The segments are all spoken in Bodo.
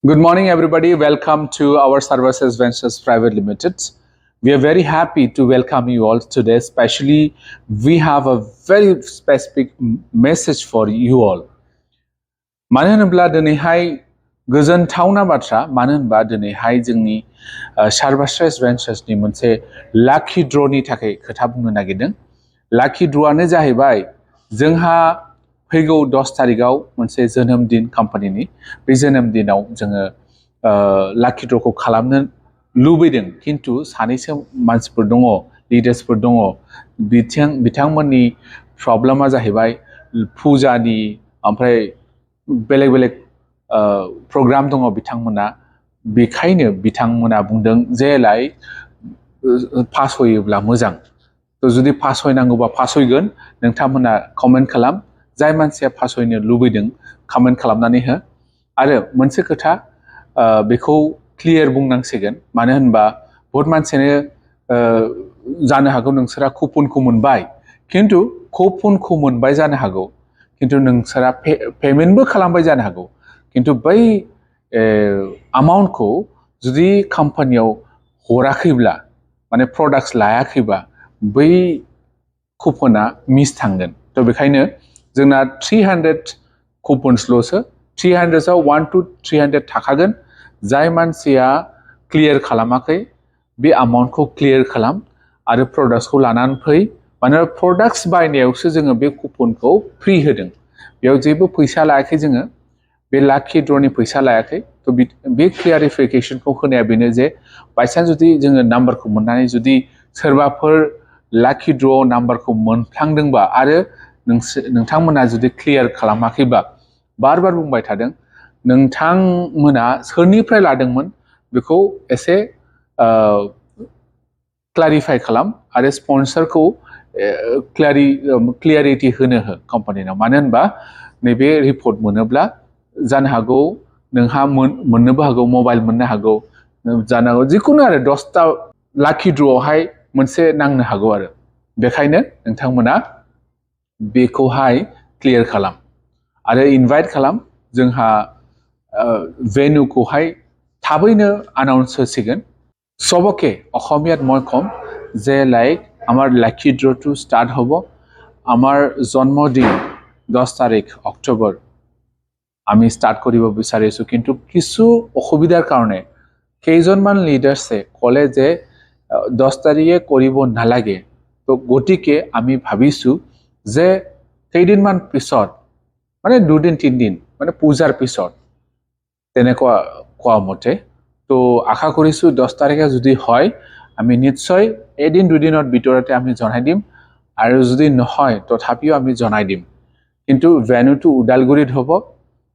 Good morning, everybody. Welcome to our Services Ventures Private Limited. We are very happy to welcome you all today. Especially, we have a very specific message for you all. मानो होनोब्ला दिनैहाय गोजोनथावना बाथ्रा मानो होनबा दिनैहाय जोंनि सार्भासेस भेन्चार्सनि मोनसे लाकी ड्र'नि थाखाय खोथा बुंनो नागिरदों। लाकी ड्र'आनो जाहैबाय जोंहा फैगौ 10 तारिखआव मोनसे जोनोम दिन कम्पानिनि बे जोनोम दिनाव जोङो लाकी ड्र'खौ खालामनो लुबैदों किन्तु सानैसो मानसिफोर दङ लिडार्सफोर दङ बिथांमोननि प्रब्लेमा जाहैबाय फुजानि ओमफ्राय बेलेग बेलेग प्रग्राम दङ बिथांमोना बेखायनो बिथांमोना बुंदों जे पास होयोब्ला मोजां तो जुदि पास होनांगौबा पास होगोन नोंथांमोना कमेन्ट खालाम जाय मानसिया पास होनो लुबैदों कमेन्ट खालामनानै हो आरो मोनसे खोथा बेखौ क्लियर बुंनांसिगोन मानो होनबा बहुत मानसियानो जानो हागौ नोंसोरा कुपनखौ मोनबाय किन्तु कुपनखौ मोनबाय जानो हागौ किन्तु नोंसोरा पेमेन्टबो खालामबाय जानो हागौ किन्तु बै अमाउन्टखौ जुदि कम्पानियाव हराखैब्ला माने प्रडाक्ट्स लायाखैबा बै कुपना मिस थांगोन तो बेखायनो जोंना 300 कुपन्सल'सो 300आव 1 to 300 थाखागोन जाय मानसिया क्लियर खालामाखै बे अमाउन्टखौ क्लियर खालाम आरो प्रडाक्ट्सखौ लानानै फै मानोना प्रडाक्ट्स बायनायावसो जोङो बे कुपनखौ फ्रि होदों बेयाव जेबो फैसा लायाखै जोङो बे लाकी ड्र'नि फैसा लायाखै तो बे क्लियारिफिकेशनखौ होनाया बेनो जे बायचान्स जुदि जोङो नाम्बारखौ मोननानै जुदि सोरबाफोर लाकी ड्र' नाम्बारखौ मोनफ्लांदोंबा आरो नोंथांमोना जुदि क्लियर खालामाखैबा बार बार बुंबाय थादों नोंथांमोना सोरनिफ्राय लादोंमोन बेखौ एसे क्लारिफाइ खालाम आरो स्पन्सरखौ क्लियारिटि होनो हो कम्पानिनाव मानो होनबा नैबे रिपर्ट मोनोब्ला जानो हागौ नोंहा मोननोबो हागौ मबाइल मोननो हागौ जानो हागौ जिखुनु आरो 10टा लाकी ड्र'आवहाय मोनसे नांनो हागौ आरो बेखायनो नोंथांमोना बेखौहाय क्लियर खालाम आरो इनभाइट खालाम जोंहा भेन्यूखौहाय थाबैनो आनाउन्स होसिगोन सबके অসমীয়াত মই কম যে আমাৰ লাকি ড্ৰটো ষ্টাৰ্ট হ'ব আমাৰ জন্মদিন 10 তাৰিখ অক্টোবৰ আমি ষ্টাৰ্ট কৰিব বিচাৰিছো কিন্তু কিছু অসুবিধাৰ কাৰণে কেইজনমান লিডাৰ্সে ক'লে যে 10 তাৰিখে কৰিব নালাগে তো গতিকে আমি ভাবিছো যে কেইদিনমান পিছত মানে 2 দিন 3 দিন মানে পূজাৰ পিছত তেনেকুৱা কোৱা মতে তো আশা কৰিছো 10 তাৰিখে যদি হয় আমি নিশ্চয় এদিন দুদিনৰ ভিতৰতে আমি জনাই দিম আৰু যদি নহয় তথাপিও আমি জনাই দিম কিন্তু ভেন্যুটো উদালগুৰিত হ'ব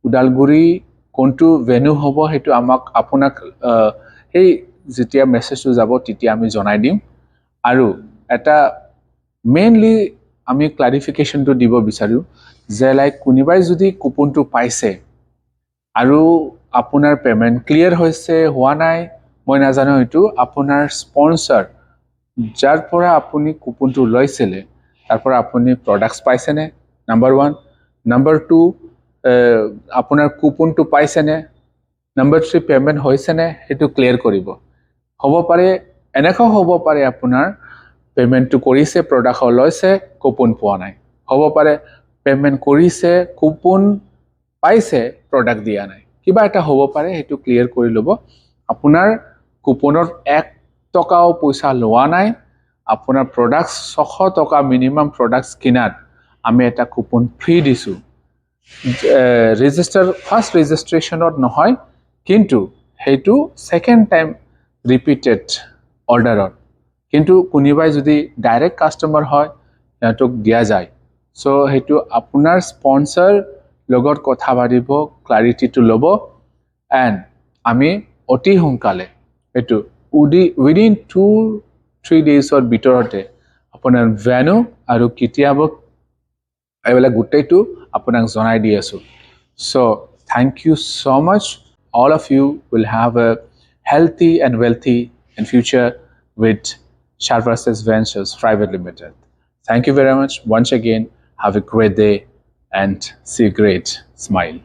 উদালগুৰি কোনটো ভেন্যু হ'ব হেতু আমাক আপোনাক এই যেতিয়া মেছেজটো যাব তেতিয়া আমি জনাই দিম আৰু এটা মেইনলি আমি ক্লাৰিফিকেশনটো দিব বিচাৰো যে কোনিবাই যদি কুপনটো পাইছে আৰু আপোনাৰ পেমেন্ট ক্লিয়াৰ হৈছে হোৱা নাই মই নাজানো হেতু আপোনাৰ স্পন্সৰ যাৰ পৰা আপুনি কুপনটো লৈছিলে তাৰ পৰা আপুনি প্ৰডাক্টস পাইছেনে নাম্বাৰ 1 নাম্বাৰ 2 আপোনাৰ কুপনটো পাইছেনে নাম্বাৰ 3 পেমেন্ট হৈছেনে হেতু ক্লিয়াৰ কৰিব হ'ব পাৰে এনেকা হ'ব পাৰে আপোনাৰ পেমেন্টটো কৰিছে প্ৰডাক্ট লৈছে কুপন পোৱা নাই হ'ব পাৰে পেমেন্ট কৰিছে কুপন পাইছে প্ৰডাক্ট দিয়া নাই কিবা এটা হ'ব পাৰে হেতু ক্লিয়াৰ কৰি লব আপোনাৰ কুপনৰ 1 টকাও পইচা লোৱা নাই আপোনাৰ প্ৰডাক্টস 600 টকা মিনিমাম প্ৰডাক্টস কিনাত আমি এটা কুপন ফ্ৰী দিছো ৰেজিস্টাৰ ফাৰ্স্ট ৰেজিস্ট্ৰেচনত নহয় কিন্তু হেতু সেকেন্ড টাইম ৰিপিটেড অৰ্ডাৰত কিন্তু কোনিবাই যদি ডাইৰেক্ট কাস্টমাৰ হয় হেতুক দিয়া যায় সো হেতু আপোনাৰ স্পন্সৰ লগত কথা পাতিব ক্লাৰিটিটো লব এন্ড আমি অতি সোনকালে হেতু উইদিন 2-3 ডেজৰ ভিতৰতে আপোনাৰ ভেন্যু আৰু কিতিয়াব এবেলা গুটেইটো আপোনাক জনাই দি আছো so thank you so much all of you will have a healthy and wealthy in future with Services Ventures Private Limited. Thank you very much once again. Have a great day and see a great smile.